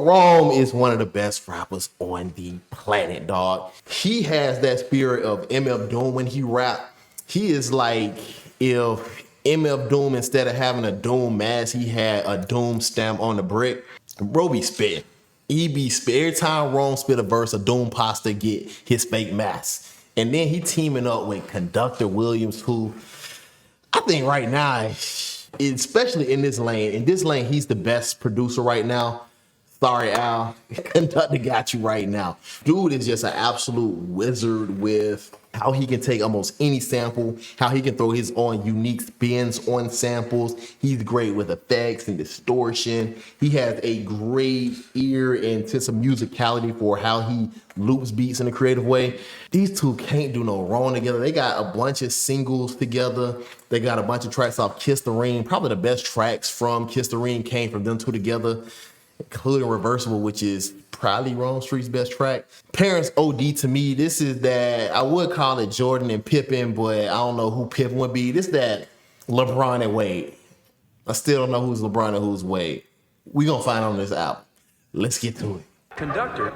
Rome is one of the best rappers on the planet, dog. He has that spirit of MF Doom when he rap. He is like if MF Doom, instead of having a Doom mask, he had a Doom stamp on the brick. Bro be spitting. He be spit. Every time Rome spit a verse, a Doom pasta get his fake mask. And then he teaming up with Conductor Williams, who I think right now, especially in this lane, he's the best producer right now. Sorry, Al. Conductor got you right now. Dude is just an absolute wizard with how he can take almost any sample, how he can throw his own unique spins on samples. He's great with effects and distortion. He has a great ear and sense of musicality for how he loops beats in a creative way. These two can't do no wrong together. They got a bunch of singles together. They got a bunch of tracks off Kiss the Ring. Probably the best tracks from Kiss the Ring came from them two together, including Reversible, which is probably Rome Street's best track. Parents OD to me, this is that, I would call it Jordan and Pippen, but I don't know who Pippen would be. This that LeBron and Wade. I still don't know who's LeBron and who's Wade. We gonna find out on this album. Let's get to it. Conductor.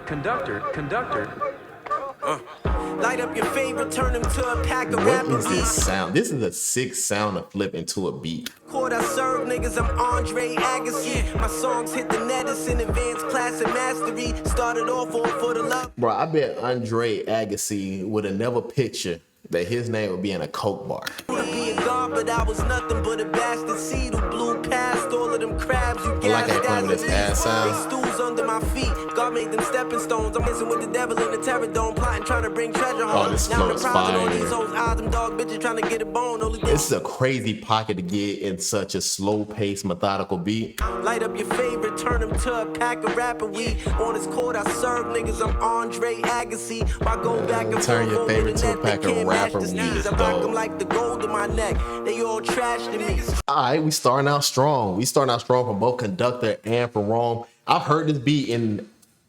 Light up your favorite, turn them to a pack of What is this sound? This is a sick sound to flip into a beat. Court I serve niggas, I'm Andre Agassi. My songs hit the net, it's in advanced class and mastery. Started off all for the love. Bro, I bet Andre Agassi would have never pictured that his name would be in a Coke bar. Be a god, but I was nothing but a bastard seed who blew past all of them crabs. You I like how playing with this ass sound. Stools under my feet, God made them stepping stones. I'm messing with the devil in the terror dome, plotting trying to bring treasure home. Oh, this now flow the is profit on fire. these old eyes, them dog bitches trying to get a bone. Only This is a crazy pocket to get in such a slow-paced, methodical beat. Light up your favorite, turn them to a pack of rapper weed. On this court, I serve niggas, I'm Andre Agassi. I go back and Turn your forth favorite over to the a net, they pack of can't match rapper the weed, steeds. I rock dog. them like the gold in my neck. They all trash to me. All right, we starting out strong. We starting out strong from both Conductor and from Rome. I've heard this beat, and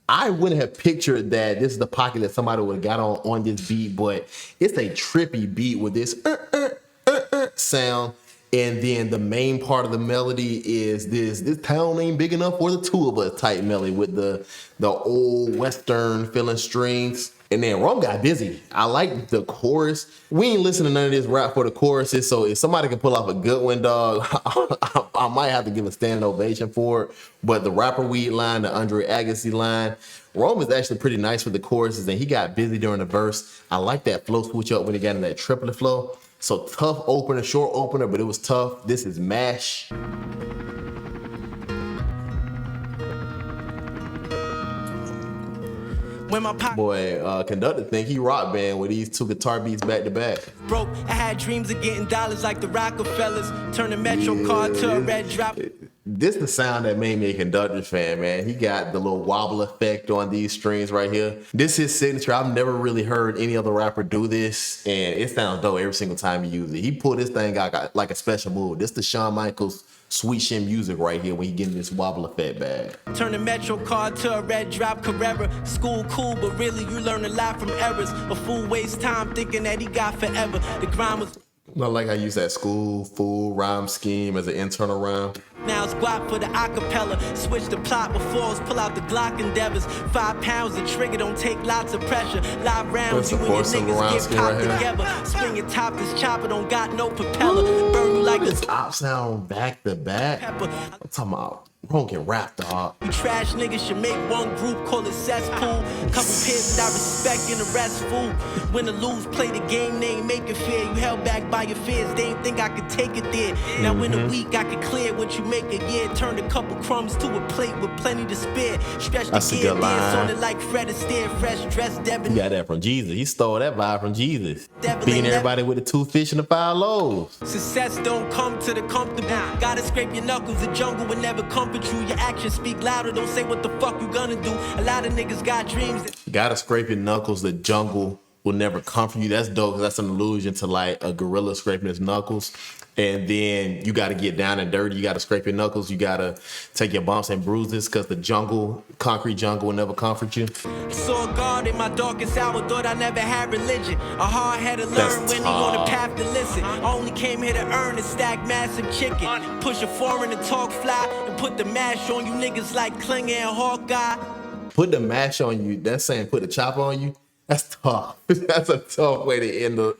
I wouldn't have pictured that this is the pocket that somebody would have got on this beat, but it's a trippy beat with this sound. And then the main part of the melody is this town ain't big enough for the two of us type melody with the old Western feeling strings. And then Rome got busy. I like the chorus. We ain't listening to none of this rap for the choruses, so if somebody can pull off a good one, dog, I might have to give a standing ovation for it. But the rapper weed line, the Andre Agassi line, Rome is actually pretty nice with the choruses, and he got busy during the verse. I like that flow switch up when he got in that triplet flow. So tough opener, short opener, but it was tough. This is MASH. When my pop Boy, Conductor think he rock band with these two guitar beats back to back. broke, I had dreams of getting dollars like the Rockefellers. Turn a Metro card to a red drop. This the sound that made me a Conductor fan, man. He got the little wobble effect on these strings right here. This is his signature. I've never really heard any other rapper do this, and it sounds dope every single time he uses it. He pulled this thing out like a special move. This the Shawn Michaels sweet shit music right here when he getting this wobble effect bag. Turn a Metro card to a red drop Carrera. School cool, but really you learn a lot from errors. A fool waste time thinking that he got forever. The grind was I like how you use that school, fool, rhyme scheme as an internal rhyme. now squat for the acapella. Switch the plot before us, pull out the Glock endeavors. 5 pounds, the trigger don't take lots of pressure. Live rounds, you and your niggas get popped together. Spin your top, this chopper don't got no propeller. Burn you like a This top sound back to back. pepper. I'm talking about Ron can rap, dog. You trash niggas should make one group, call it cesspool. Couple pairs that I respect and the rest fool. Win or lose, play the game, they ain't make it fair. You held back by your fears, they ain't think I could take it there. Now in a week I could clear what you make a year. Turned a couple crumbs to a plate with plenty to spare. Stretch the That's a gear, good dance line. on it like Fred Astaire. Fresh dress, Devin. He got that from Jesus. He stole that vibe from Jesus. Devil Beating ain't everybody with the 2 fish and the 5 loaves. Success don't come to the comfortable. Gotta scrape your knuckles, the jungle will never comfort you. Your actions speak louder, don't say what the fuck you gonna do. A lot of niggas got dreams that Gotta scrape your knuckles. The jungle will never comfort you. That's dope because that's an allusion to like a gorilla scraping his knuckles. And then you got to get down and dirty. You got to scrape your knuckles. You got to take your bumps and bruises because the concrete jungle will never comfort you. Saw God in my darkest hour, thought I never had religion. A hard had to learn when he on the path to listen. I only came here to earn and stack massive chicken. Push a foreign and talk fly and put the mash on you niggas like Klinger and Hawkeye. Put the mash on you. That's saying put the chop on you. That's tough. That's a tough way to end the.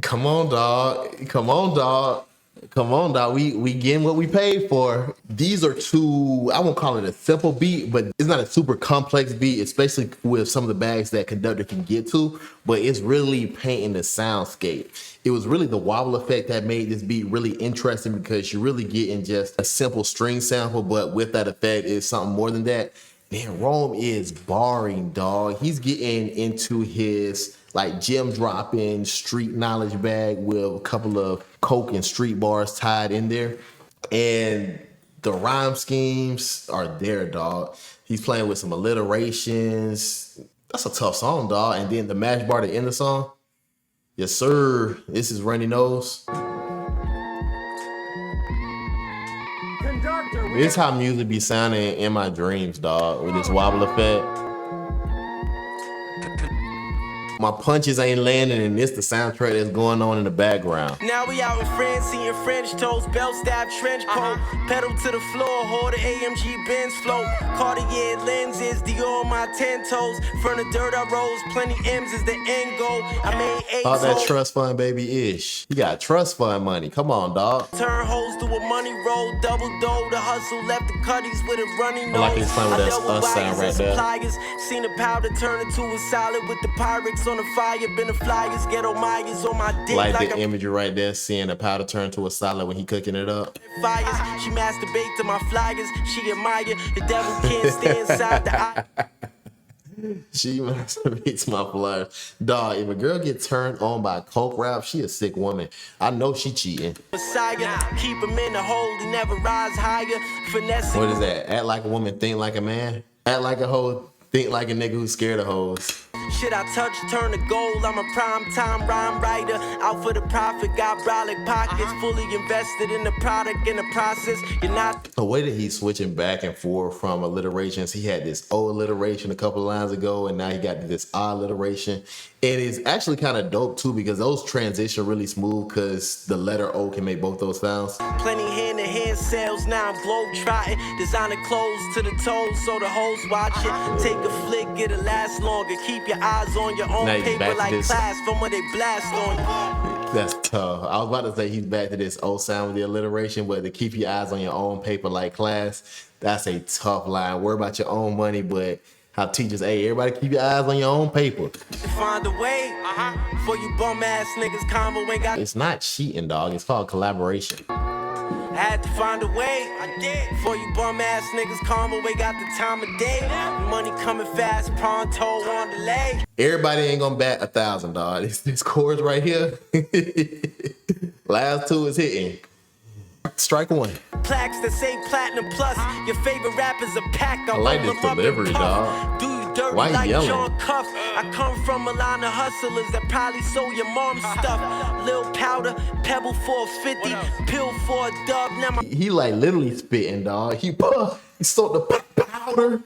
Come on, dog. Come on, dog. Come on, dog. We getting what we paid for. These are two, I won't call it a simple beat, but it's not a super complex beat, especially with some of the bags that Conductor can get to, but it's really painting the soundscape. It was really the wobble effect that made this beat really interesting because you're really getting just a simple string sample, but with that effect is something more than that. Man, Rome is barring, dog. He's getting into his like gem dropping street knowledge bag with a couple of coke and street bars tied in there. And the rhyme schemes are there, dog. He's playing with some alliterations. That's a tough song, dog. And then the mash bar to end the song. Yes, sir. This is Runny Nose. This is how music be sounding in my dreams, dog, with this wobble effect. My punches ain't landing, and this the soundtrack that's going on in the background. Now we out in France, seeing French toast, belt stab, trench coat, pedal to the floor, hold the AMG Benz float, Cartier lenses, Dior on my 10 toes, front of dirt I rose, plenty M's is the end goal. I made 8 all that trust fund baby ish. You got trust fund money. Come on, dog. Turn hoes to a money roll, double dough, the hustle left the cutties with a runny nose. I like he's playing with that us sound right there. Suppliers, seen the powder turn into a solid with the Pyrex on the fire, been the flyers, ghetto Myers on my dick like the imagery right there, seeing the powder turn to a solid when he cooking it up. Fires, she masturbate to my flyers, she admire, the devil can't stay inside the eye. She masturbates my flyers. Dog, if a girl get turned on by coke rap, she a sick woman. I know she cheating. Messiah, keep him in the hole, he never rise higher. Finessing. What is that? Act like a woman, think like a man? Act like a hoe, think like a nigga who's scared of hoes. Shit I touch, turn to gold. I'm a prime time rhyme writer. Out for the profit, got brolic pockets. Fully invested in the product, in the process. You're not. The way that he's switching back and forth from alliterations, he had this O alliteration a couple of lines ago, and now he got this I alliteration. And it's actually kind of dope too because those transition really smooth because the letter O can make both those sounds. Plenty hand-to-hand sales, now I'm globe-trotting. Designer clothes to the toes so the hoes watch it. Take a flick, it'll last longer. Keep your eyes on your own paper like class from where they blast on you. That's tough. I was about to say he's back to this O sound with the alliteration, but to keep your eyes on your own paper like class, that's a tough line. Worry about your own money, but how teachers, hey, everybody keep your eyes on your own paper. Find a way for you bum ass niggas convo ain't got. It's not cheating, dog. It's called collaboration. I had to find a way, I did. For you bum ass niggas convo ain't got the time of day. Money coming fast, pronto on delay. Everybody ain't gonna bat 1,000, dog. This chorus right here. Last two is hitting. Strike one. Plaques that say platinum plus. Your favorite rapper's a pack. I like this delivery, dog. Do you dirty why like yelling? John Cuff? I come from a line of hustlers that probably sold your mom's stuff. Lil powder, pebble for a 50, pill for a dub. Now he like literally spitting, dog. He sold the powder.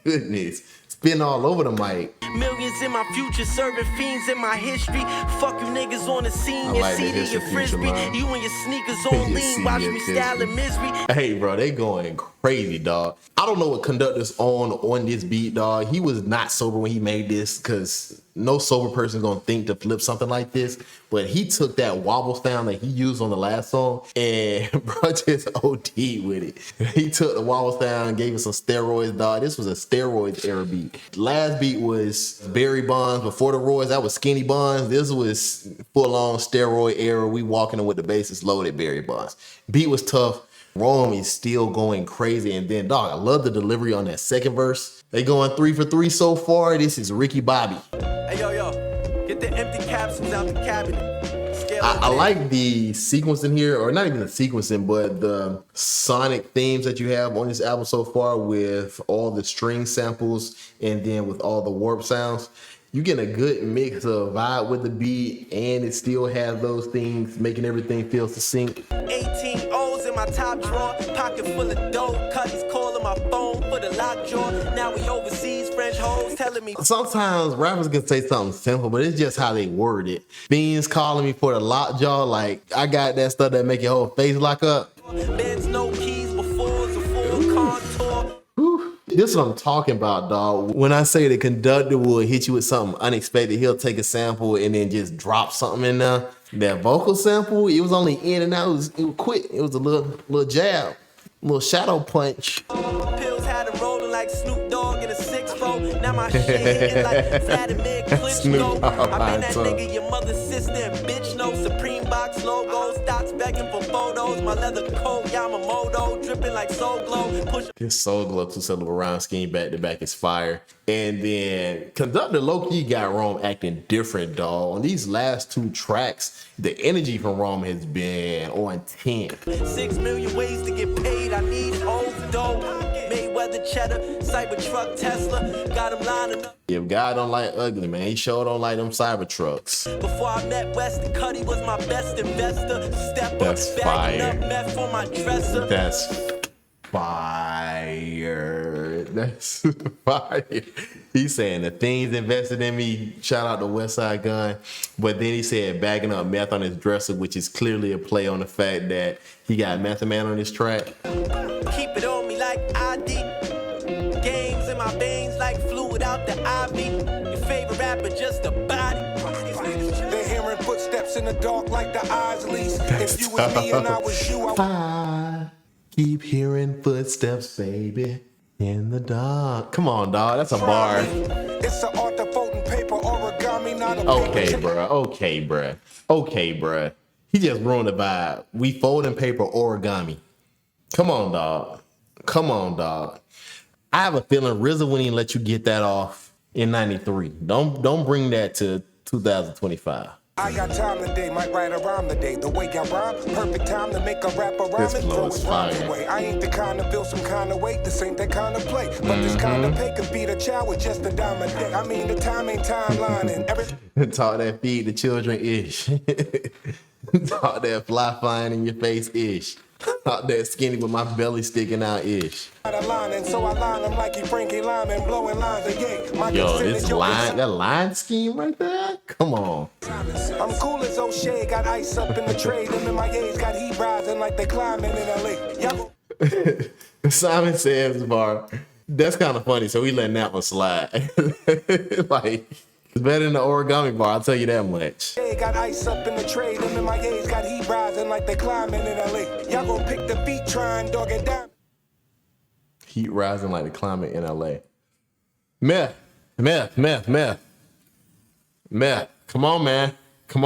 Goodness. Spin all over the mic. Millions in my future, serving fiends in my history. Fuck you niggas on the scene, your CD, your frisbee. You and your sneakers on lean, watch me style in misery. Hey, bro, they going crazy, dog. I don't know what Conductor's on this beat, dog. He was not sober when he made this, because no sober person's gonna think to flip something like this. But he took that wobble sound that he used on the last song and bro just OD'd with it. He took the wobble sound and gave it some steroids, dog. This was a steroids era beat. Last beat was Barry Bonds. Before the Royals, that was Skinny Bonds. This was full-on steroid era. We walking in with the bases loaded Barry Bonds. Beat was tough. Rome is still going crazy. And then, dog, I love the delivery on that second verse. They going 3 for 3 so far. This is Ricky Bobby. Hey, yo, get the empty capsules out the cabinet. I like the sequencing here, or not even the sequencing, but the sonic themes that you have on this album so far with all the string samples and then with all the warp sounds. You get a good mix of vibe with the beat, and it still has those things making everything feel succinct. 18 O's in my top drawer, pocket full of dope. Cuddy's calling my phone for the lockjaw. Now we overseas, French hoes telling me. Sometimes rappers can say something simple, but it's just how they word it. Beans calling me for the lockjaw, like I got that stuff that make your whole face lock up. Benz no keys before it's a full contour. This is what I'm talking about, dog. When I say the Conductor will hit you with something unexpected, he'll take a sample and then just drop something in there. That vocal sample, it was only in and out. It was quick. It was a little jab, a little shadow punch. Pills had him rolling like Snoop Dogg in a 6-4. Now my shit hitting like Vladimir Klitschko. I been that nigga your mother's sister and bitch no Supreme box logo. Stocks begging for photos. My leather coat Yamamoto dripping like Soul Glow. Push. His Soul Glow 2-syllable rhyme scheme back to back is fire. And then Conductor low-key got Rome acting different, dog. On these last 2 tracks, the energy from Rome has been on 10. 6 million ways to get paid. I need old dough. Mayweather cheddar, Cybertruck Tesla. Got him lining up. If God don't like ugly, man, he sure don't like them Cybertrucks. Before I met Weston, Cuddy was my best investor. Step That's up, bagging up meth for my dresser. That's fire. That's fire. He's saying the things invested in me, shout out to Westside Gun. But then he said bagging up meth on his dresser, which is clearly a play on the fact that he got Method Man on this track. Keep it on me like ID. Games in my veins like fluid out the IV. Your favorite rapper, just a body. They're hearing footsteps in the dark like the eyes lease. If you was me and I was you, I keep hearing footsteps, baby, in the dark. Come on, dog. That's a bar. It's an art of folding paper, origami, not a Okay, paper. bruh. He just ruined the vibe. We folding paper origami. Come on, dog. I have a feeling RZA wouldn't even let you get that off in 93. Don't bring that to 2025. I got time today, might write around the day. The way I rhyme, perfect time to make a rap around This and flow throw is his rhymes fire. away. I ain't the kind to feel some kind of weight. This ain't that kind of play. But this kind of pay could beat a child with just a dime a day. I mean, the time ain't timeline and everything. Talk that feed the children ish. Talk that fly flying in your face ish. Talk that skinny with my belly sticking out ish. Out of line, and so I line him like he Frankie Lyman, blowing lines of yay. My Yo, consent this is your line, that line scheme right there? Come on. I'm cool as O'Shea, got ice up in the tray. Them in my A's got heat rising like they climbing in LA. Y'all Simon says bar. That's kind of funny, so we letting that one slide. Like, it's better than the origami bar, I'll tell you that much. got ice up in the tray. Them in my A's got heat rising like they climbing in LA. Y'all gon' pick the beat, try and dog it down. Heat rising like the climate in LA. Meth. Come on, man. Come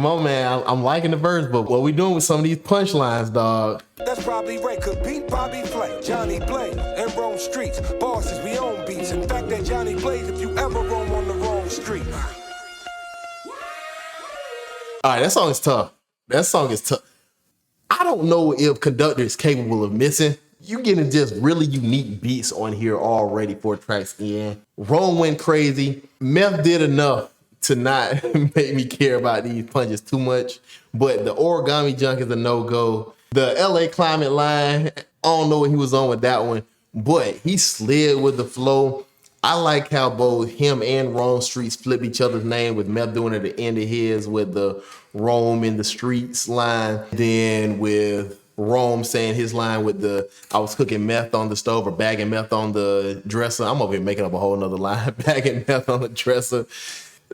on, man. I'm liking the verse, but what we doing with some of these punchlines, dog? That's probably right. Could beat Bobby Flay, Johnny Blaze, and roam streets. Bosses, we own beats. In fact, that Johnny Blaze, if you ever roam on the wrong street. All right, that song is tough. I don't know if Conductor is capable of missing. You getting just really unique beats on here already 4 tracks in. Rome went crazy. Meth did enough to not make me care about these punches too much. But the origami junk is a no-go. The LA climate line, I don't know what he was on with that one, but he slid with the flow. I like how both him and Rome Streetz flip each other's name, with Meth doing it at the end of his with the Rome in the Streets line. Then with Rome saying his line with the I was cooking meth on the stove or bagging meth on the dresser. I'm over here making up a whole nother line, bagging meth on the dresser.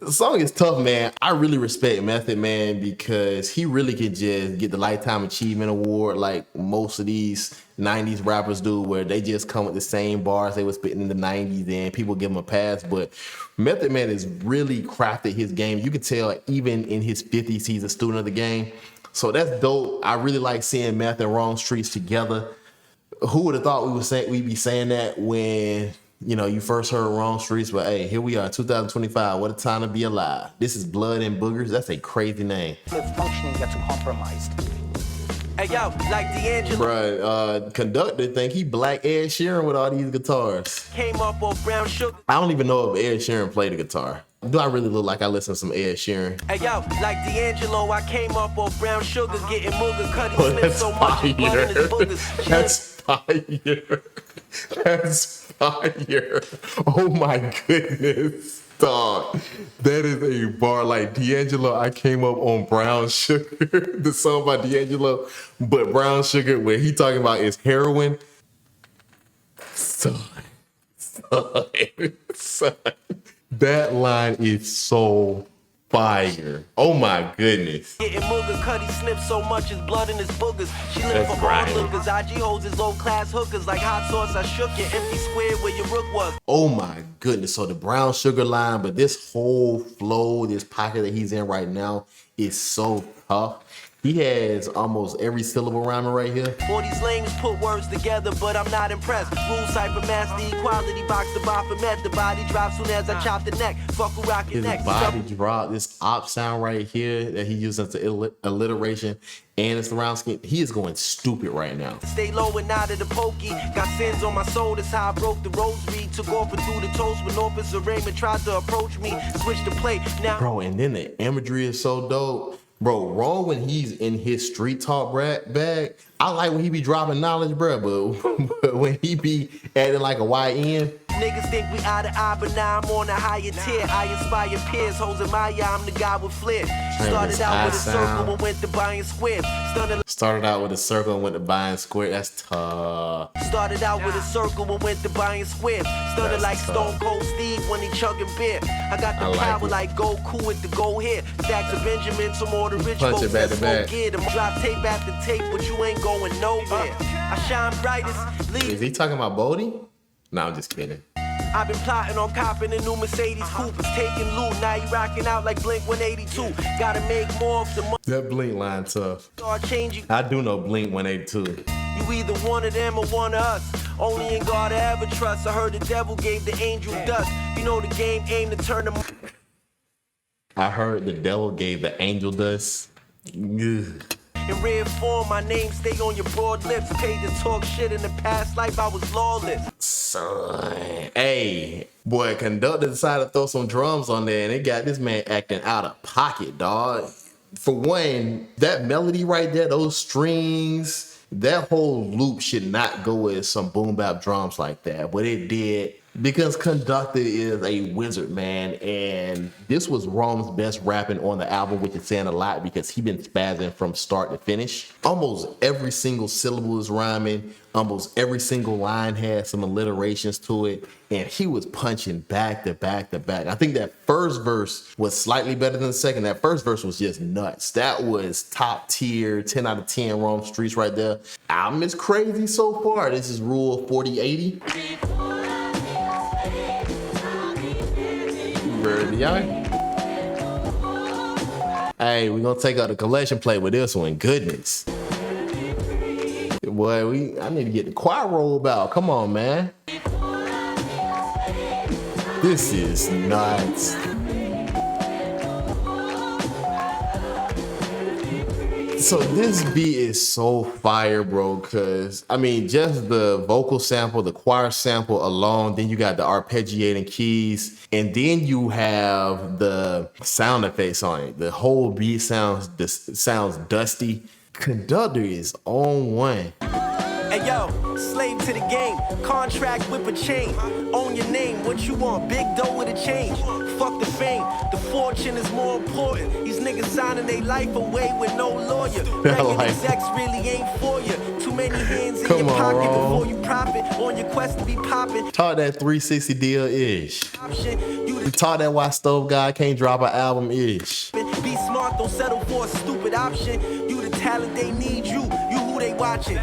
The song is tough, man. I really respect Method Man because he really could just get the Lifetime Achievement Award like most of these 90s rappers do, where they just come with the same bars they were spitting in the 90s and people give him a pass. But Method Man has really crafted his game. You can tell even in his 50s, he's a student of the game. So that's dope. I really like seeing Meth and Wrong Streets together. Who would have thought we'd be saying that when, you know, you first heard Wrong Streets? But hey, here we are, 2025. What a time to be alive. This is Blood and Boogers. That's a crazy name. The functioning gets compromised. Hey yo, like D'Angelo. Bruh, Conductor think he black Ed Sheeran with all these guitars. Came up on brown sugar. I don't even know if Ed Sheeran played the guitar. Do I really look like I listen to some Ed Sheeran? Hey yo, like D'Angelo, I came up on brown sugar, getting Mooga Cuddy Oh, Smith that's so much his blood in his fire. boogers. That's fire. That's fire. Oh my goodness, dog. That is a bar like D'Angelo. I came up on Brown Sugar, the song by D'Angelo, but Brown Sugar, where he talking about is heroin. Son. That line is so fire. Oh my goodness. Getting Mooga Cuddy Smith so much his blood in his boogers. She live That's for right. all lookers. IG holds his low class hookers like hot sauce. I shook your empty square where your rook was. Oh my goodness. So the Brown Sugar line, but this whole flow, this pocket that he's in right now is so tough. He has almost every syllable rhyming right here. All these lames put words together, but I'm not impressed. Rule cipher master equality, box the bar for med. The body drops soon as I chop the neck. Fuck who rocket His next. body drop, this op sound right here that he uses as alliteration and it's the round scheme. He is going stupid right now. Stay low and out of the pokey. Got sins on my soul, that's how I broke the rosary. Took off and threw the toast when Officer Raymond tried to approach me. Switched the plate, now. Bro, and then the imagery is so dope. Bro, wrong when he's in his street talk bag. I like when he be dropping knowledge, bro, but when he be acting like a YN. Niggas think we out of eye, but now I'm on a higher tier. I inspire peers, hoes in my eye, I'm the guy with flair. Started out with a circle and went to buying squares. Started out with a circle and went to buying square. That's tough. Started out with a circle and went to buying squares. Started That's like tough. Stone Cold Steve when he chugging beer. I got the I like power it. like Goku with the go here. Stacks of Benjamin, some more the rich Punch folks it back that to back. smoke gear. Them drop tape after tape, but you ain't going nowhere. I shine brightest, Is leave. he talking about Bodie? No, I'm just kidding. I've been plotting on copping a new Mercedes Coopers, taking loot. Now you rocking out like Blink 182. Gotta make more of the money. That Blink line tough. Start changing. I do know Blink 182. You either one of them or one of us. Only in God I ever trust. I heard the devil gave the angel dust. You know the game aim to turn them. I heard the devil gave the angel dust. Ugh. In rare form, my name stay on your broad lips. Paid to talk shit in the past life, I was lawless. Son. Hey, boy, Conductor decided to throw some drums on there and it got this man acting out of pocket, dog. For one, that melody right there, those strings, that whole loop should not go with some boom bap drums like that, but it did because Conductor is a wizard, man, and this was Rome's best rapping on the album, which is saying a lot because he been spazzing from start to finish. Almost every single syllable is rhyming, almost every single line had some alliterations to it, and he was punching back to back to back. I think that first verse was slightly better than the second. That first verse was just nuts. That was top tier, 10 out of 10 Rome Streetz right there. Album is crazy so far. This is Rule 4080. Hey, we're gonna take out the collection plate with this one. Goodness. Boy, I need to get the choir robe out. Come on, man. This is nuts. So this beat is so fire, bro, because, I mean, just the vocal sample, the choir sample alone, then you got the arpeggiating keys, and then you have the sound effects on it. The whole beat sounds dusty. Conductor is on one. Hey yo, slave to the game, contract whip a chain. Own your name, what you want, big dough with a change. Fuck the fame, the fortune is more important. These niggas signing their life away with no lawyer. Begging execs really ain't for you. Too many hands in your pocket before you profit. On your quest to be popping. Taught that 360 deal ish. You taught that why Stove God can't drop an album ish. Be smart, don't settle for a stupid option. You the talent they need, you who they watching.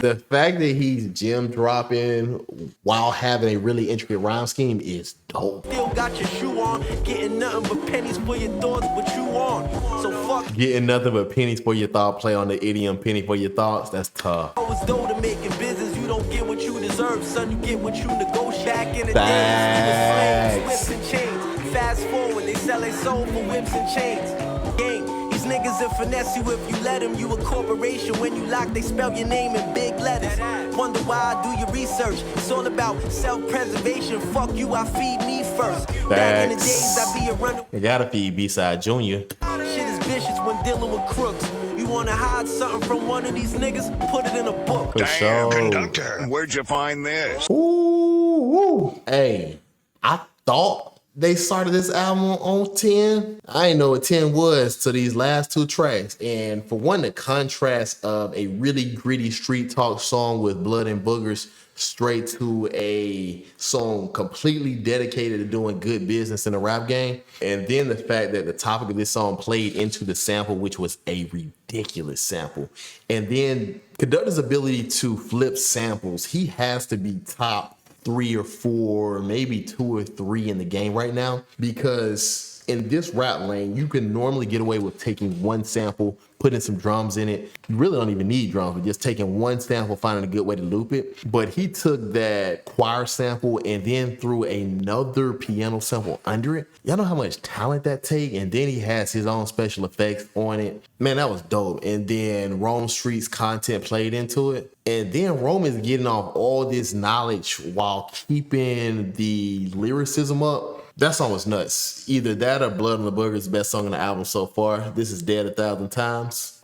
The fact that he's gem dropping while having a really intricate rhyme scheme is dope. Still got your shoe on, getting nothing but pennies for your thoughts, but you on. So fuck. Getting nothing but pennies for your thought. Play on the idiom penny for your thoughts. That's tough. Always dough to making business. You don't get what you deserve, son. You get what you negotiate. Back in the days, whips and chains. Fast forward, they sell their soul for whips and chains. Game. These niggas will finesse you if you let them. You a corporation. When you lock, they spell your name in big letters. Wonder why I do your research. It's all about self-preservation. Fuck you, I feed me first. Back in the days, I be a runner. You gotta feed B-Side Junior. Shit is vicious when dealing with crooks. You wanna hide something from one of these niggas? Put it in a book. For Damn, sure. Conductor, where'd you find this? Ooh. Hey, I thought they started this album on 10. I didn't know what 10 was to these last two tracks. And for one, the contrast of a really gritty street talk song with Blood and Boogers straight to a song completely dedicated to doing good business in the rap game. And then the fact that the topic of this song played into the sample, which was a ridiculous sample. And then Conductor's ability to flip samples, he has to be top 3 or 4, maybe 2 or 3 in the game right now, because in this rap lane, you can normally get away with taking one sample, putting some drums in it. You really don't even need drums, but just taking one sample, finding a good way to loop it. But he took that choir sample and then threw another piano sample under it. Y'all know how much talent that take? And then he has his own special effects on it. Man, that was dope. And then Rome Streetz content played into it. And then Rome is getting off all this knowledge while keeping the lyricism up. That song was nuts. Either that or Blood on the Boogers is the best song on the album so far. This is Dead 1,000 Times.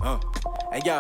Hey, yo,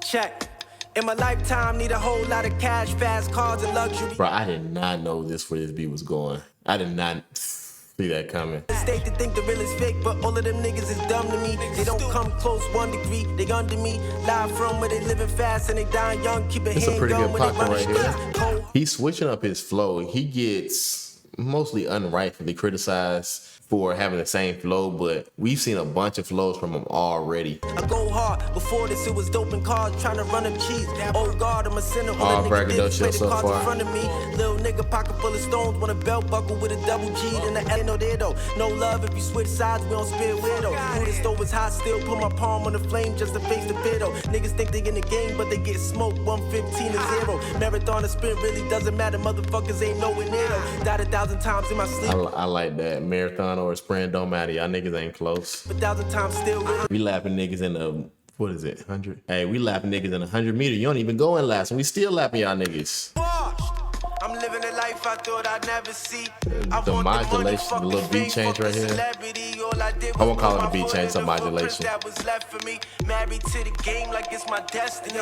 check. In my lifetime, need a whole lot of cash, fast cars, and luxury. Bro, I did not know this where this beat was going. I did not see that coming. State to think the real is fake, but all of them niggas is dumb to me. They don't come close 1 degree, they under me. Live from where they living fast and they dying young. Keep a It's a hand pretty going good when they pocket run right the here. streets. He's switching up his flow. He gets mostly unrightfully criticized for having the same flow, but we've seen a bunch of flows from him already. I go hard. Before this, it was dope in cars trying to run up cheese. Oh God, I'm a sinner. Heartbreaker though, shit so far. In front of me. Little nigga pocket full of stones, want a belt buckle with a double G. And the ain't no there though. No love if you switch sides, we don't spit weirdo. Who the stove is hot, still put my palm on the flame just to face the pit. Niggas think they in the game, but they get smoked 115 to 0. Marathon or sprint really doesn't matter. Motherfuckers ain't nowhere near though. Died 1,000 times in my sleep. I like that. Marathon or a sprint, don't matter. Y'all niggas ain't close. 1,000 times still really. We lapping niggas in the, what is it, 100? Hey, we lapping niggas in 100 meter. You don't even go in laps, and we still lapping y'all niggas. I'm living a life I thought I'd never see. The modulation, the little beat change right here. I won't call it a beat change, it's a modulation. That was left for me. Married to the game like it's my destiny.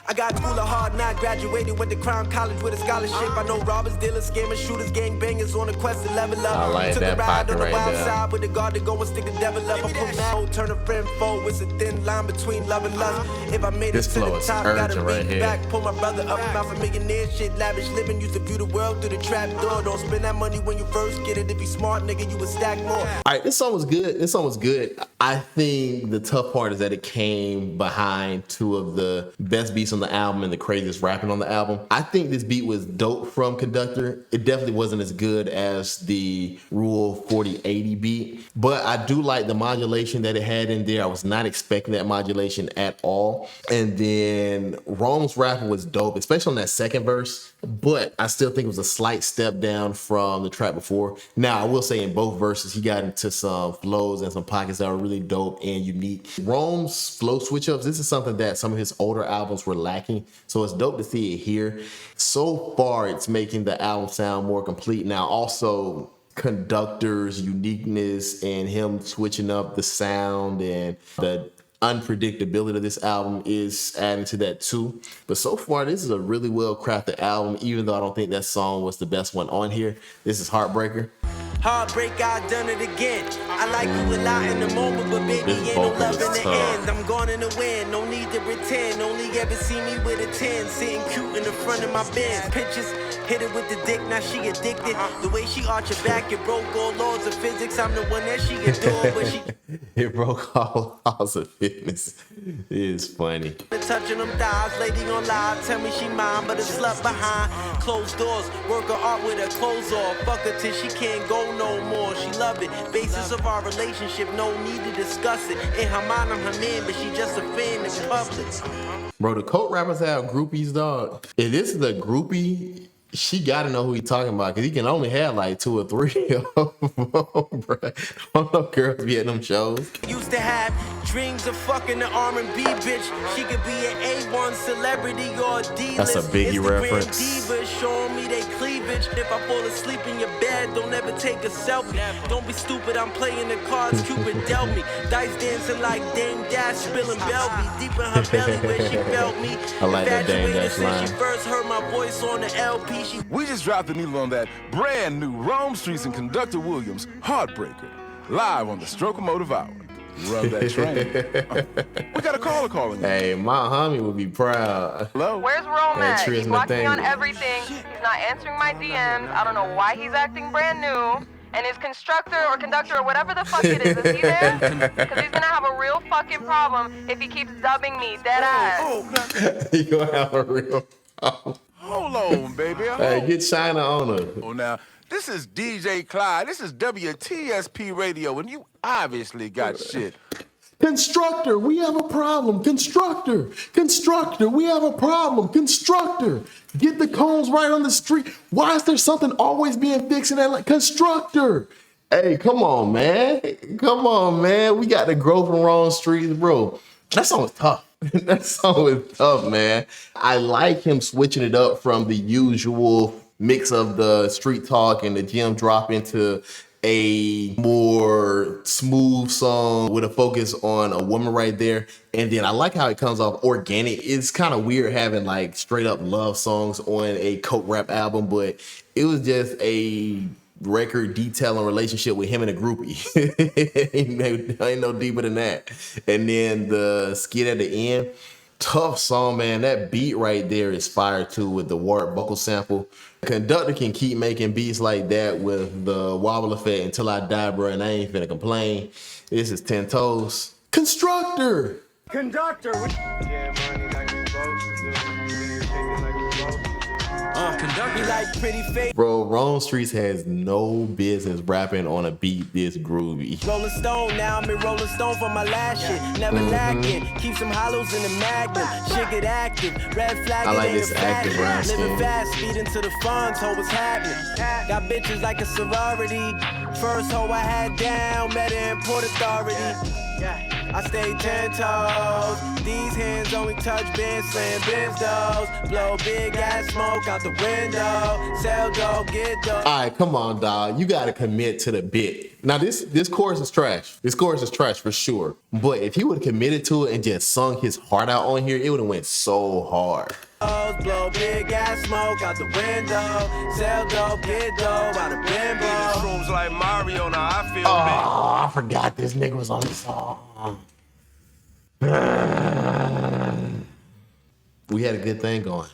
I got school of hard knock, graduated, went to Crown College with a scholarship. I know robbers, dealers, scammers, shooters, gangbangers on a quest to level up. I like Took that a ride pocket on the right wild there. side with the guard to go and stick the devil up. I put now, turn a friend foe. It's a thin line between love and lust. If I made This it to flow the is top, gotta urgent right reach here. back, pull my brother up. Mouth for millionaire shit, lavish living. Used to view the world through the trap door. Don't spend that money when you first get it. If you smart, nigga, you would stack more. All right, this song was good. This song was good. I think the tough part is that it came behind 2 of the best beats on the album and the craziest rapping on the album. I think this beat was dope from Conductor. It definitely wasn't as good as the Rule 4080 beat, but I do like the modulation that it had in there. I was not expecting that modulation at all. And then Rome's rapping was dope, especially on that second verse, but I still think it was a slight step down from the track before. Now, I will say in both verses, he got into some flows and some pockets that were really dope and unique. Rome's flow switch ups, this is something that some of his older albums were lacking. So it's dope to see it here. So far, it's making the album sound more complete. Now, also Conductor's uniqueness and him switching up the sound and the unpredictability of this album is adding to that too. But so far, this is a really well crafted album, even though I don't think that song was the best one on here. This is Heartbreaker. Heartbreaker, I done it again. I like you a lot in the moment, but baby, This ain't no vocal love is in the tough. end. I'm gone in the wind, no need to pretend. Only ever see me with a 10, sitting cute in the front of my Benz. Pictures, hit it with the dick, now she addicted. The way she arch her back, it broke all laws of physics. I'm the one that she adored, but she It broke all laws of fitness. It is funny. touching them thighs. Lady on live, tell me she mine, but a slut behind closed doors. Work her art with her clothes off. Fuck her till she can't go no more. She love it. Basis of our relationship, no need to discuss it. In her mind, I'm her man, but she just a fan in public. Bro, the coat rappers have groupies, dog. If this is a groupie She gotta know who he talking about because he can only have like 2 or 3 of them, bro. I don't know girls be at them shows. Used to have dreams of fucking the R&B bitch. She could be an A1 celebrity or a D-list. That's a Biggie Instagram reference. divas showing me they cleavage. If I fall asleep in your bed, don't ever take a selfie. Don't be stupid, I'm playing the cards Cupid dealt me. Dice dancing like Dame Dash, spilling Belby. Deep in her belly where she felt me. I like that Dame Infatuated Dash since line. she first heard my voice on the LP. We just dropped the needle on that brand new Rome Streetz and Conductor Williams Heartbreaker, live on the Stroke-O-Motive Hour. Rub that train. We got a caller calling you. Hey, my homie would be proud. Hello? Where's Rome Yeah, at? Trish He blocked me on Nathaniel. everything. He's not answering my DMs. I don't know why he's acting brand new. And his constructor or conductor or whatever the fuck it is he there? Because he's gonna have a real fucking problem if he keeps dubbing me dead ass. You gonna have a real problem. Hold on, baby. Hey, get China on her. Oh, now, this is DJ Clyde. This is WTSP Radio, and you obviously got shit. Constructor, we have a problem. Constructor, we have a problem. Constructor, get the cones right on the street. Why is there something always being fixed in that? Constructor, hey, come on, man. We got to grow from wrong streets, bro. That song was tough. That song was tough, man. I like him switching it up from the usual mix of the street talk and the gym drop into a more smooth song with a focus on a woman right there. And then I like how it comes off organic. It's kind of weird having like straight up love songs on a coke rap album, but it was just a record detailing relationship with him and a groupie. Ain't no deeper than that. And then the skit at the end, tough song, man. That beat right there is fire too with the Ward vocal sample. Conductor can keep making beats like that with the wobble effect until I die, bro, and I ain't finna complain. This is 10 Toes. Constructor! Conductor. Conductor like pretty face. Bro, Rome Streetz has no business rapping on a beat this groovy. Rolling Stone, now I'm in Rolling Stone for my last shit. Never lacking, keep some hollows in the magnum. Shit get active, red flag. I like it ain't this a active fashion. brown skin. Living fast, speed into the funds, ho, what's happening? Got bitches like a sorority. First hoe I had down, met her in Port Authority. I stay 10 toes. These hands only touch bins, slam bins doors. Blow big ass smoke out the window. Sell dope, get dope. All right, come on, dog. You got to commit to the bit. Now, this chorus is trash. This chorus is trash for sure. But if he would have committed to it and just sung his heart out on here, it would have went so hard. Blow big ass smoke out the window. Sell dope, get dope out of bimbo. Rooms like Mario, now I feel Oh, I forgot this nigga was on the song. We had a good thing going.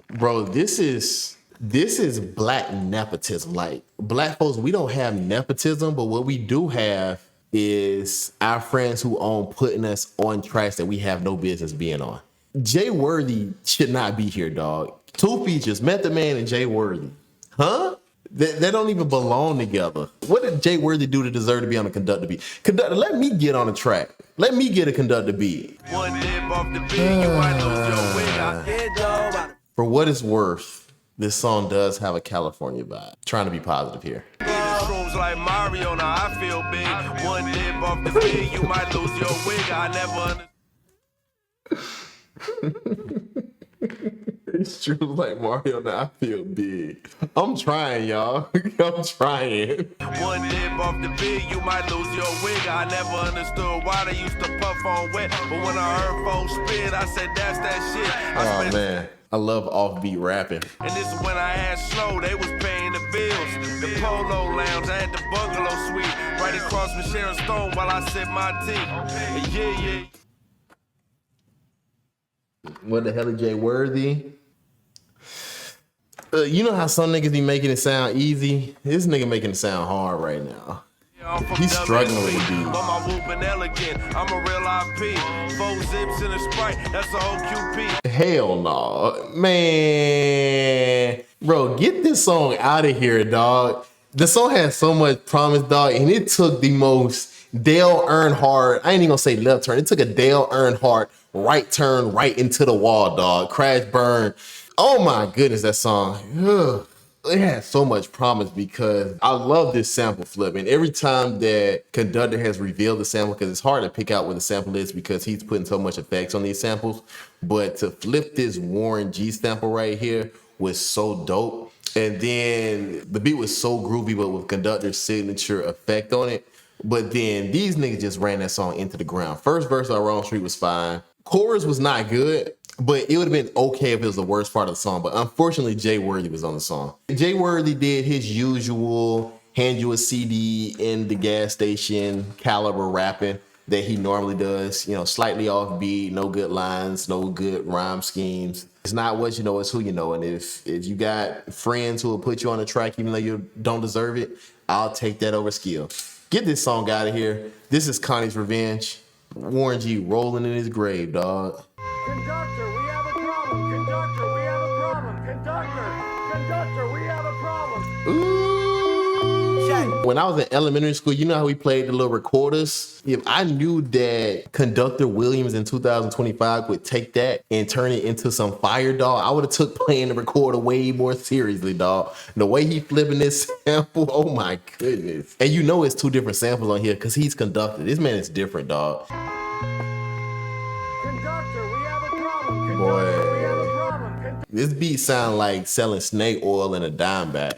Bro, this is black nepotism. Like, black folks, we don't have nepotism, but what we do have is our friends who own putting us on tracks that we have no business being on. Jay Worthy should not be here, dog. 2 features, Method Man and Jay Worthy. Huh? They don't even belong together. What did Jay Worthy do to deserve to be on a Conductor beat? Conductor, let me get on a track. Let me get a Conductor beat. one dip off the beat, you might lose your wig. Get dope out For what it's worth, this song does have a California vibe. Trying to be positive here. Rooms like Mario, now I feel big. One dip off the beat, you might lose your wig. I never understood. It's true, like Mario, now I feel big. I'm trying, y'all. I'm trying. One dip off the beat, you might lose your wig. I never understood why they used to puff on wet. But when I heard folks spit, I said, that's that shit. Oh, man. I love offbeat rapping. And this is when I had slow, they was paying the bills. The Polo Lounge, I had the bungalow suite. Right across from Sharon Stone while I sip my tea. And yeah. What the hell is Jay Worthy? You know how some niggas be making it sound easy? This nigga making it sound hard right now. He's struggling with the beat. But my whooping elegant, I'm a real IP. 4 zips in a Sprite, that's a whole QP. Hell no. Man. Bro, get this song out of here, dog. The song has so much promise, dog, and it took the most Dale Earnhardt, I ain't even gonna say left turn, it took a Dale Earnhardt right turn right into the wall, dog. Crash burn. Oh my goodness, that song. Ugh. It has so much promise because I love this sample flip. And every time that Conductor has revealed the sample, because it's hard to pick out what the sample is because he's putting so much effects on these samples. But to flip this Warren G sample right here was so dope. And then the beat was so groovy, but with Conductor's signature effect on it. But then these niggas just ran that song into the ground. First verse on Wrong Street was fine. Chorus was not good, but it would have been okay if it was the worst part of the song. But unfortunately, Jay Worthy was on the song. Jay Worthy did his usual hand you a CD in the gas station caliber rapping that he normally does. You know, slightly offbeat, no good lines, no good rhyme schemes. It's not what you know, it's who you know. And if you got friends who will put you on the track even though you don't deserve it, I'll take that over skill. Get this song out of here. This is Connie's Revenge. Warren G rolling in his grave, dog. Conductor, we have a problem. Conductor, we have a problem. Conductor, we have a problem. Ooh. When I was in elementary school, you know how we played the little recorders? If I knew that Conductor Williams in 2025 would take that and turn it into some fire, dog, I would have took playing the recorder way more seriously, dog. The way he flipping this sample, oh my goodness. And you know it's two different samples on here because he's Conductor. This man is different, dog. Conductor, we have a problem. Boy, We have a problem. this beat sound like selling snake oil in a dime bag.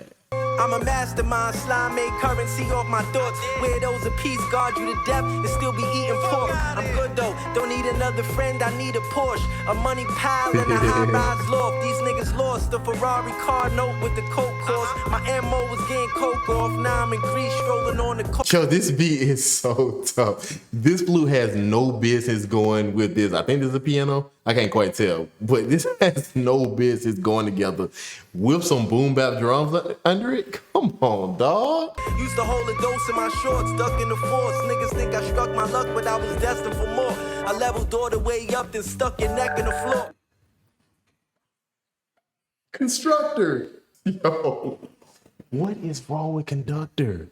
I'm a mastermind, slime made currency off my thoughts. Weirdos of peace guard you to death and still be eating pork. I'm good though, don't need another friend, I need a Porsche. A money pile and a high-rise loft. These niggas lost the Ferrari car note with the coke course. My ammo was getting coke off, now I'm in Greece strolling on the coke. Yo, this beat is so tough. This flute has no business going with this. I think this is a piano. I can't quite tell, but this has no business going together with some boom bap drums under it. Come on, dog. Used to hold a dose in my shorts, duck in the force. Niggas think I struck my luck, but I was destined for more. I leveled all the way up, then stuck your neck in the floor. Conductor. Yo, what is wrong with Conductor?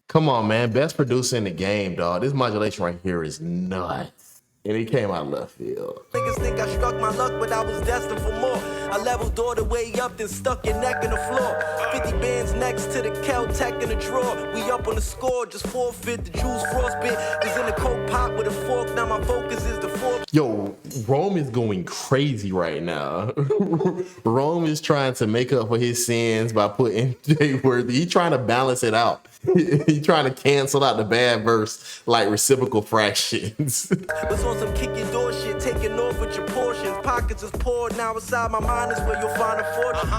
Come on, man. Best producer in the game, dog. This modulation right here is nuts. And it came out left field. Niggas think I struck my luck, but I was destined for more. I leveled all the way up, then stuck your neck in the floor. 50 bands next to the Kel-Tec in the drawer. We up on the score, just forfeit. The juice frostbit is in the coke pot with a fork. Now my focus is the fork. Yo, Rome is going crazy right now. Rome is trying to make up for his sins by putting Jay Worthy. He's trying to balance it out. He's trying to cancel out the bad verse like reciprocal fractions. Was on some kick your door shit, taking off with your portions. Pockets is poor, now inside my mind is where you'll find a fortune.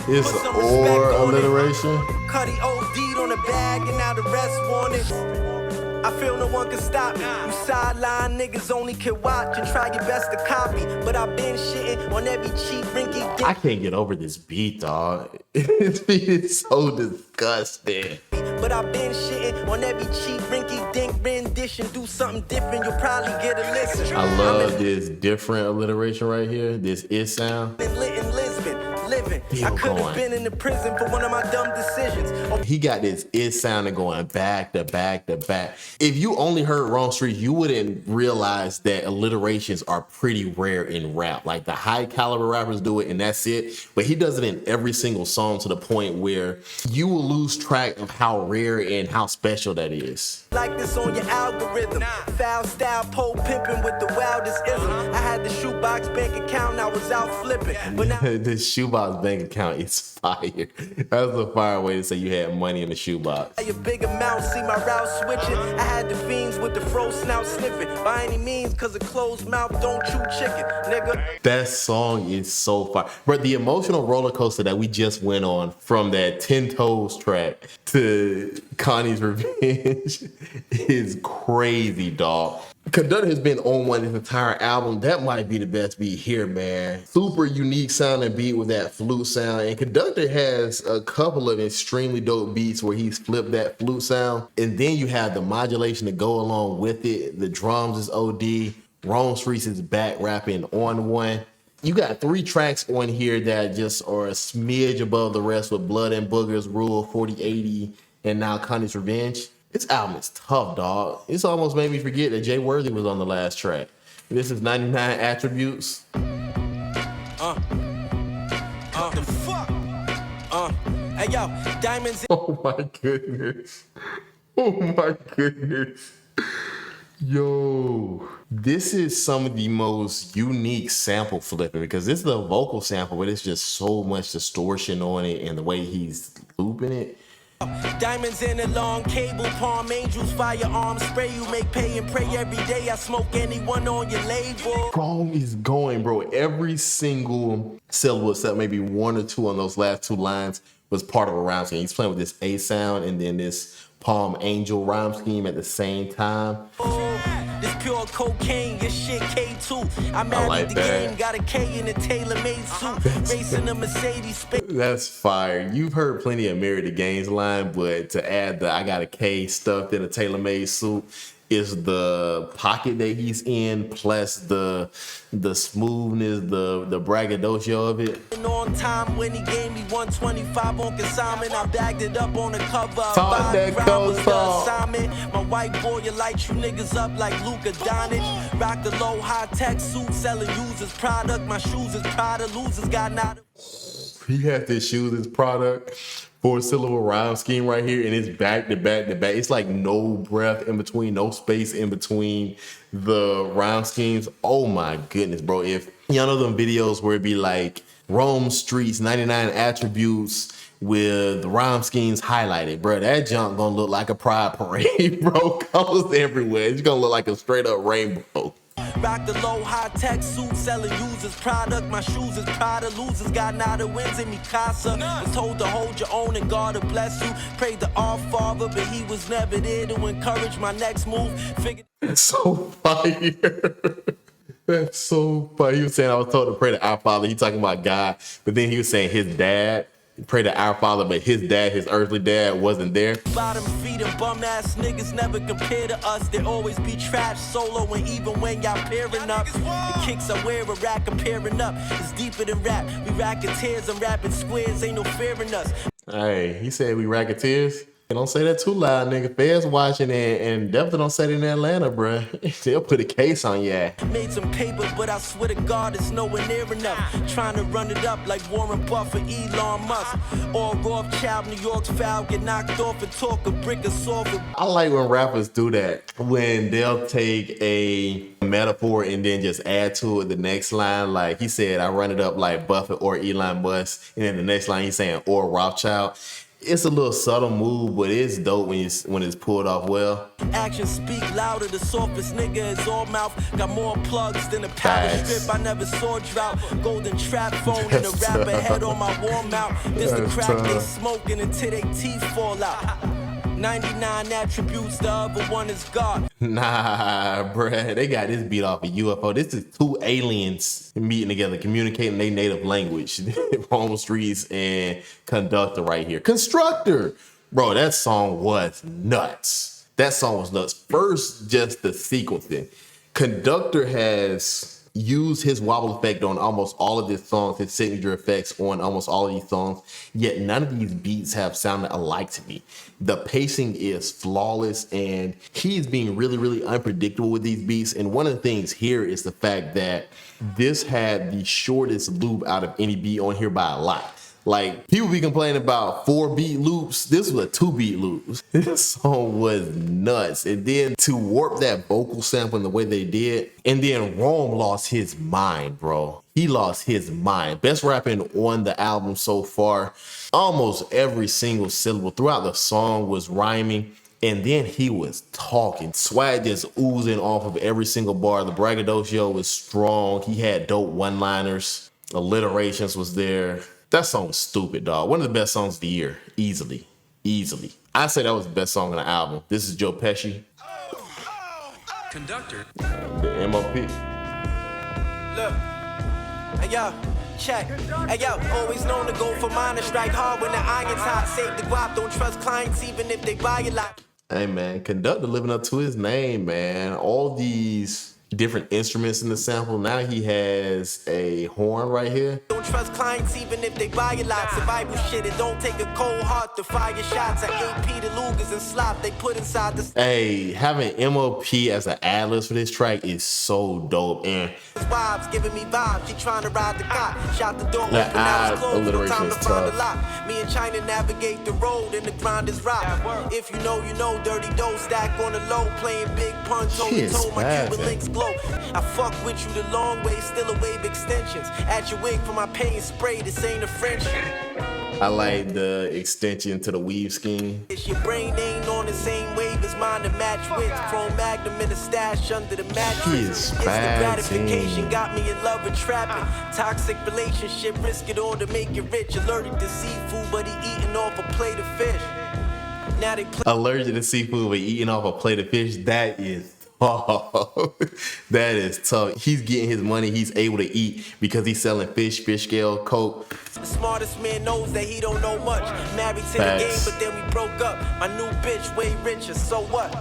It's Put some or respect on it. alliteration. Cuddy OD'd on the bag and now the rest want it. I feel no one can stop me. You sideline niggas only can watch and try your best to copy. But I've been shitting on every cheap rinky dink. I can't get over this beat, dog. This beat is so disgusting. But I've been shitting on every cheap rinky dink rendition. Do something different, you'll probably get a listen. I love this different alliteration right here. This is sound. Been lit in Lisbon, living. Still I could have going. been in the prison for one of my dumb decisions. Oh, He got this is sounding going back to back to back. If you only heard Wrong Street, you wouldn't realize that alliterations are pretty rare in rap. Like the high caliber rappers do it and that's it. But he does it in every single song to the point where you will lose track of how rare and how special that is. like this on your algorithm. Foul style, pole pimping with the wildest ism. I had the shoebox bank account, I was out flipping. But now This shoebox bank account is fire. That's a fire way to say you had money in the shoebox. a big amount, see my route switching. I had the fiends with the fro snout sniffing. By any means, cause a closed mouth don't chew chicken, nigga. That song is so fire. But the emotional roller coaster that we just went on from that 10 Toes track to Connie's Revenge is crazy, dog. Conductor has been on one this entire album. That might be the best beat here, man. Super unique sounding beat with that flute sound. And Conductor has a couple of extremely dope beats where he's flipped that flute sound. And then you have the modulation to go along with it. The drums is OD. Rome Streetz is back rapping on one. You got 3 tracks on here that just are a smidge above the rest with Blood and Boogers, Rule 4080, and now Connie's Revenge. This album is tough, dog. It's almost made me forget that Jay Worthy was on the last track. This is 99 Attributes. The fuck? Hey yo, diamonds. Oh my goodness. Oh my goodness. Yo, this is some of the most unique sample flipping because this is a vocal sample, but it's just so much distortion on it and the way he's looping it. Diamonds in a long cable, palm angels, firearms, spray you, make pay and pray every day. I smoke anyone on your label. Song is going, bro. Every single syllable except maybe one or two on those last two lines was part of a rhyme scheme. He's playing with this A sound and then this palm angel rhyme scheme at the same time. This pure cocaine, your shit K2. I married like the that. game, got a K in a tailor-made suit. Racing a Mercedes. That's fire. You've heard plenty of Married to Games line, but to add the I got a K stuffed in a tailor-made suit is the pocket that he's in, plus the smoothness, the braggadocio of it. On time when he gave me 125 on consignment, I bagged it up on the cover. Talk that co-song. My white boy, you light you niggas up like Luka Doncic. Rock the low high-tech suit, selling users product. My shoes is Prada, losers got not. He had to choose his product. 4-syllable rhyme scheme right here, and it's back to back to back. It's like no breath in between, no space in between the rhyme schemes. Oh my goodness, bro. If y'all know them videos where it'd be like Rome Streetz, 99 Attributes with the rhyme schemes highlighted, bro, that junk gonna look like a pride parade, bro. Colors everywhere. It's gonna look like a straight up rainbow. Rock the low high-tech suit, selling users product. My shoes is Prada, losers got nada wins in me casa. Was told to hold your own and God will bless you. Prayed to our Father, but he was never there to encourage my next move. Figured That's so fire. That's so funny. He was saying I was told to pray to our Father. He talking about God, but then he was saying his dad. Pray to our Father, but his dad, his earthly dad, wasn't there. bottom feeding bum ass niggas never compare to us. They always be trash solo, and even when y'all pairing up, the kicks I wear a rack of pairing up. It's deeper than rap. We racketeers and rapping squares, ain't no fear in us. Hey, he said we racketeers. And don't say that too loud, nigga. Feds watching and definitely don't say it in Atlanta, bruh. They'll put a case on ya. Made some paper, but I swear to God, it's nowhere near enough. Trying to run it up like Warren Buffett, Elon Musk. Or Rothschild, New York's foul, get knocked off and talk a brick of sofa. I like when rappers do that. When they'll take a metaphor and then just add to it the next line. Like he said, I run it up like Buffett or Elon Musk. And then the next line he's saying, or Rothschild. It's a little subtle move, but it's dope when it's pulled off well. Actions speak louder, the softest nigga is all mouth. Got more plugs than a power strip, I never saw drought. Golden trap phone and a rapper head on my warm out. This the crack they smoking until they teeth fall out. 99 attributes, the other one is God. Nah, bruh, they got this beat off a UFO. This is two aliens meeting together, communicating their native language. Rome Streetz and Conductor right here. Constructor! Bro, that song was nuts. That song was nuts. First, just the sequencing. Conductor has used his wobble effect on almost all of his songs, his signature effects on almost all of these songs, yet none of these beats have sounded alike to me. The pacing is flawless, and he's being really, really unpredictable with these beats. And one of the things here is the fact that this had the shortest loop out of any beat on here by a lot. Like, people be complaining about 4-beat loops. This was a 2-beat loop. This song was nuts. And then to warp that vocal sample in the way they did, and then Rome lost his mind, bro. He lost his mind. Best rapping on the album so far. Almost every single syllable throughout the song was rhyming. And then he was talking. Swag just oozing off of every single bar. The braggadocio was strong. He had dope one-liners. Alliterations was there. That song was stupid, dog. One of the best songs of the year. Easily. Easily. I say that was the best song on the album. This is Joe Pesci. Conductor. The MOP. Look. Hey, yo. Check. Hey, yo. Always known to go for mine and strike hard when the iron's hot. Save the guap. Don't trust clients even if they buy a lot. Hey, man. Conductor living up to his name, man. All these different instruments in the sample. Now he has a horn right here. Don't trust clients even if they buy a lot. Survival shit, it don't take a cold heart to fire shots. I AP the Lugers and slop they put inside the Hey, having MOP as an ad-lib for this track is so dope. And vibes giving me vibes. She trying to ride the cop. Shot the door that open, now it's closed. No alliteration time is to find a tough. lock. Me and China navigate the road and the grind is rock. If you know, you know. Dirty dough stack on the low, playing big pun toe to toe. My Cuban links glow. I fuck with you the long way, still a wave extensions. At your wig for my pain spray. This ain't a friendship. I like the extension to the weave scheme. It's your brain ain't on the same wave as mine to match with. Chrome Magnum in the stash under the mattress. It's the gratification got me in love with trapping. Toxic relationship, risk it all to make you rich. Allergic to seafood, but he eating off a plate of fish. Now they play. Allergic to seafood but eating off a plate of fish. That is tough. That is tough. He's getting his money. He's able to eat because he's selling fish scale, coke. The smartest man knows that he don't know much. Married to the game, but then we broke up. My new bitch way richer, so what?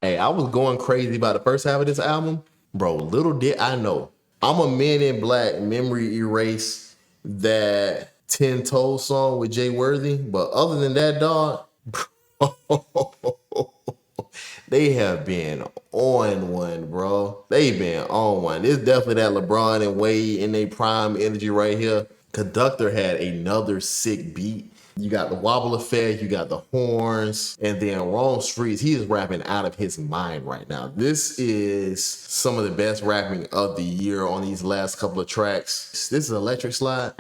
Hey, I was going crazy about the first half of this album. Bro, little did I know. I'm a Men in Black memory erase that 10 Toes song with Jay Worthy. But other than that, dog, they have been on one, bro. They've been on one. It's definitely that LeBron and Wade in their prime energy right here. Conductor had another sick beat. You got the wobble effect, you got the horns, and then Wrong Streetz, he is rapping out of his mind right now. This is some of the best rapping of the year on these last couple of tracks. This is Electric Slide.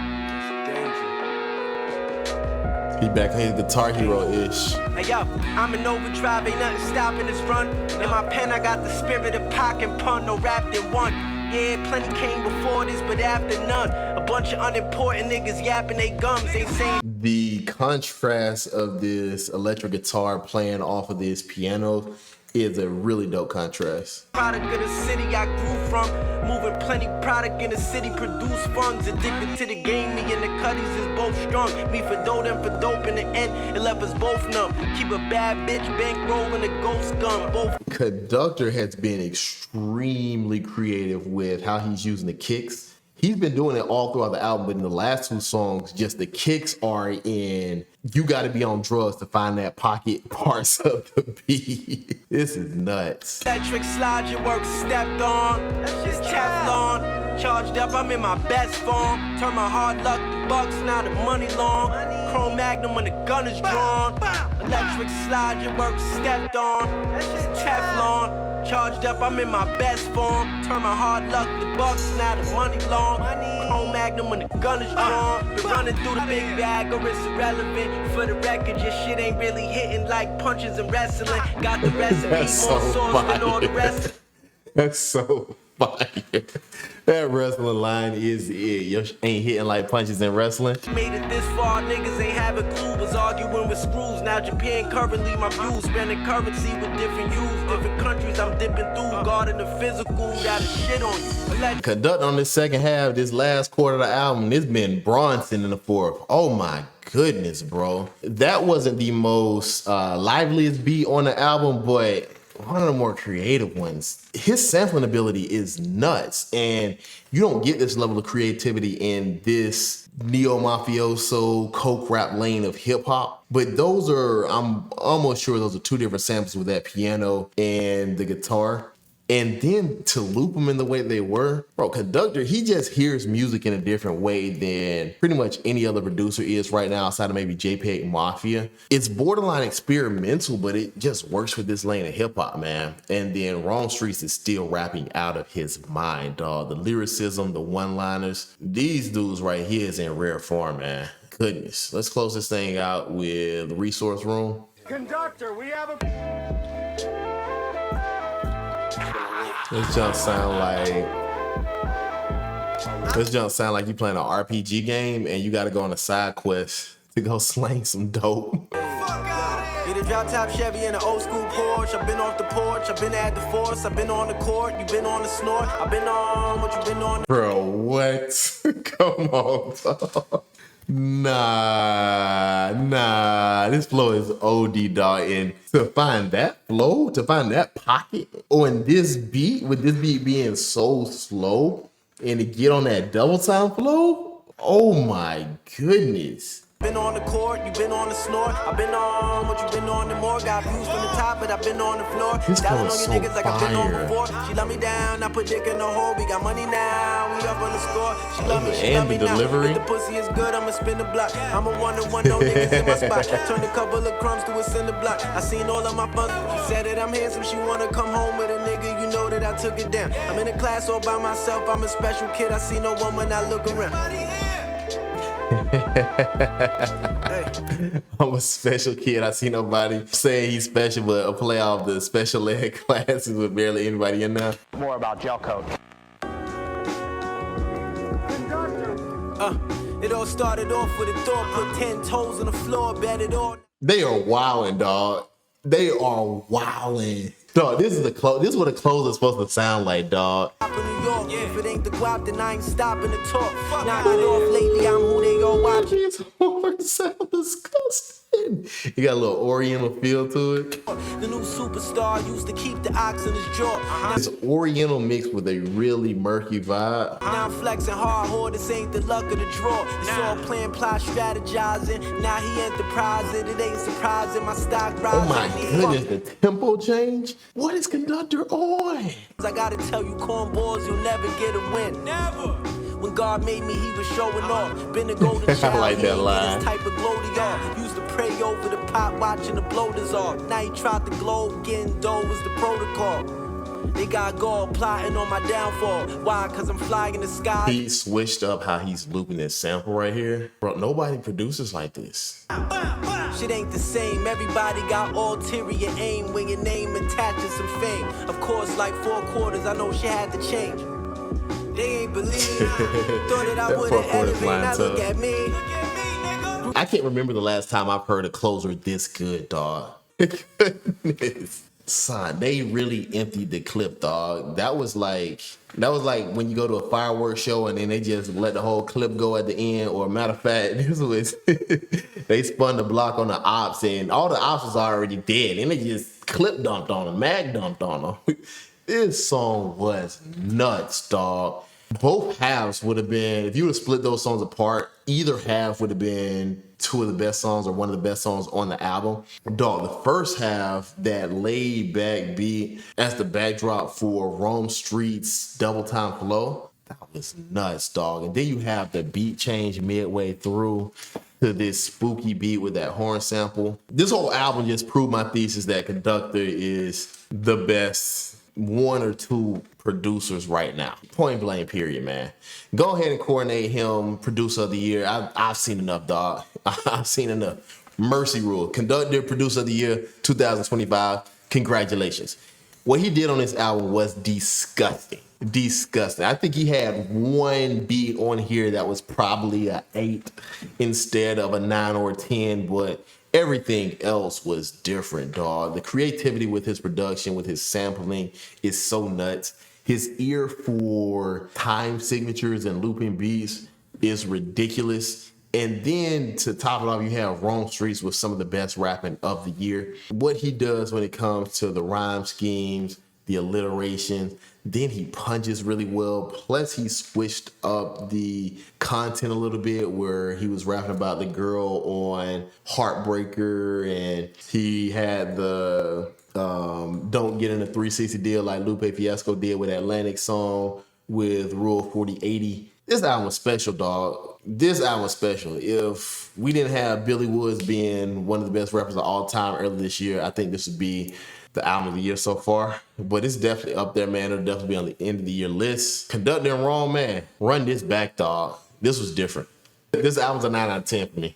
He back on his Guitar Hero-ish. Hey yo, I'm in overdrive, ain't nothing stopping this run. In my pen, I got the spirit of Pac and Pun, no rap in one. Yeah, plenty came before this, but after none. A bunch of unimportant niggas yapping they gums, ain't saying. The contrast of this electric guitar playing off of this piano is a really dope contrast. Product of the city I grew from, moving plenty product in the city, produce funds, addicted to the game, me and the cutties is both strong, me for dough, them for dope, in the end, it left us both numb, keep a bad bitch bankrolling a ghost gun, both. Conductor has been extremely creative with how he's using the kicks. He's been doing it all throughout the album, but in the last two songs, just the kicks are in, you gotta be on drugs to find that pocket parts of the beat. This is nuts. Electric slide, your work stepped on, it's Teflon, charged up, I'm in my best form, turn my hard luck to bucks, now the money long, Chrome Magnum when the gun is drawn, electric slide, your work stepped on, it's Teflon. Charged up, I'm in my best form. Turn my hard luck to bucks, now the money long. Chrome Magnum when the gun is drawn. Been running through the big bag, or it's irrelevant. For the record, your shit ain't really hitting like punches in wrestling. Got the recipe, more sauce than all the rest. That's so fire. That wrestling line is it. You ain't hitting like punches in wrestling. Made it this far, niggas ain't have a clue. Was arguing with screws. Now Japan currently my views. Spending currency with different U's. Different countries I'm dipping through. Guarding the physical, got a shit on you. Conduct on this second half, this last quarter of the album, it's been Bronson in the fourth. Oh my goodness, bro. That wasn't the most liveliest beat on the album, but one of the more creative ones. His sampling ability is nuts, and you don't get this level of creativity in this neo-mafioso coke rap lane of hip-hop. But those are, I'm almost sure those are two different samples with that piano and the guitar. And then to loop them in the way they were, bro, Conductor, he just hears music in a different way than pretty much any other producer is right now outside of maybe JPEG Mafia. It's borderline experimental, but it just works with this lane of hip hop, man. And then Wrong Streetz is still rapping out of his mind, dog. The lyricism, the one-liners, these dudes right here is in rare form, man. Goodness. Let's close this thing out with the Resource Room. Conductor, we have a... This junk sound like you playing an RPG game and you gotta go on a side quest to go slang some dope. Get a drop top Chevy in an old school Porsche. I've been off the porch, I've been at the force, I've been on the court, you've been on the snort, I've been on what you've been on. Bro, what? Come on, dog. Nah. This flow is OD, dog. And to find that flow, to find that pocket on this beat, with this beat being so slow, and to get on that double time flow, oh my goodness. Been on the court, you been on the snort. I've been on what you been on and more. Got views from the top, but I've been on the floor. This Dialing flow on is your so niggas like I've been on fire. before. She let me down, I put dick in the hole. We got money now, we up on the score. She love me, she And love me the now. delivery. If the pussy is good, I'ma spin the block. I'm a one-on-one, no niggas in my spot. Turned a couple of crumbs to a cinder block. I seen all of my fun. She said that I'm handsome, she wanna come home with a nigga. You know that I took it down. I'm in a class all by myself, I'm a special kid. I see no woman, I look around. I'm a special kid. I see nobody saying he's special, but a play off the special ed classes with barely anybody in there. More about gel coat. It all started off with a thought, put 10 toes on the floor, bet it all. They are wilding, dog. They are wilding. Dog, this is what a closer is supposed to sound like, dog. In New York, if it ain't the guap, then I ain't stopping to talk. Knock it off lately, I'm who they all watch. His horns sound disgusting. You got a little Oriental feel to it. The new superstar used to keep the ox in his jaw. It's Oriental mixed with a really murky vibe. Now I'm flexing hard, this ain't the luck of the draw. It's all plan, plot, strategizing. Now he enterprising, it ain't surprising. My stock rising. Oh my goodness, the tempo change. What is Conductor on? I gotta tell you, cornballs, you'll never get a win. Never. When God made me, he was showing off. Been a golden child, I like he that ain't line. get his type of glow to y'all. Used to pray over the pot, watching the bloaters off. Now he tried to glow, getting dough was the protocol. They got gold plotting on my downfall. Why? Cause I'm flying in the sky. He switched up how he's looping this sample right here. Bro, nobody produces like this. Shit ain't the same. Everybody got ulterior aim when your name attached to some fame. Of course, like 4 quarters, I know she had to change. They ain't believe. Thought that I That would've 4 quarters elevated. Now lines look up. at me. I can't remember the last time I've heard a closer this good, dog. Goodness. Son, they really emptied the clip, dog. That was like when you go to a fireworks show and then they just let the whole clip go at the end. Or matter of fact, this was they spun the block on the ops and all the ops was already dead and they just clip dumped on them, mag dumped on them. This song was nuts, dog. Both halves would have been, if you would have split those songs apart, either half would have been 2 of the best songs or one of the best songs on the album. Dog, the first half, that laid back beat as the backdrop for Rome Streetz double time flow, that was nuts, dog. And then you have the beat change midway through to this spooky beat with that horn sample. This whole album just proved my thesis that Conductor is the best 1 or 2 producers right now. Point blank, period, man. Go ahead and coordinate him producer of the year. I've seen enough, dog. I've seen enough. Mercy rule. Conductor producer of the year 2025. Congratulations. What he did on this album was disgusting. Disgusting. I think he had one beat on here that was probably a 8 instead of a 9 or a 10, but everything else was different, dog. The creativity with his production, with his sampling is so nuts. His ear for time signatures and looping beats is ridiculous. And then to top it off, you have Rome Streetz with some of the best rapping of the year. What he does when it comes to the rhyme schemes, the alliterations, then he punches really well. Plus, he switched up the content a little bit where he was rapping about the girl on Heartbreaker, and he had the Don't Get in a 360 deal like Lupe Fiasco did with Atlantic song with Rule 4080. This album was special, dog. This album was special. If we didn't have Billy Woods being one of the best rappers of all time earlier this year, I think this would be the album of the year so far. But it's definitely up there, man. It'll definitely be on the end of the year list. Conductor and Wrong, man. Run this back, dog. This was different. This album's a 9 out of 10 for me.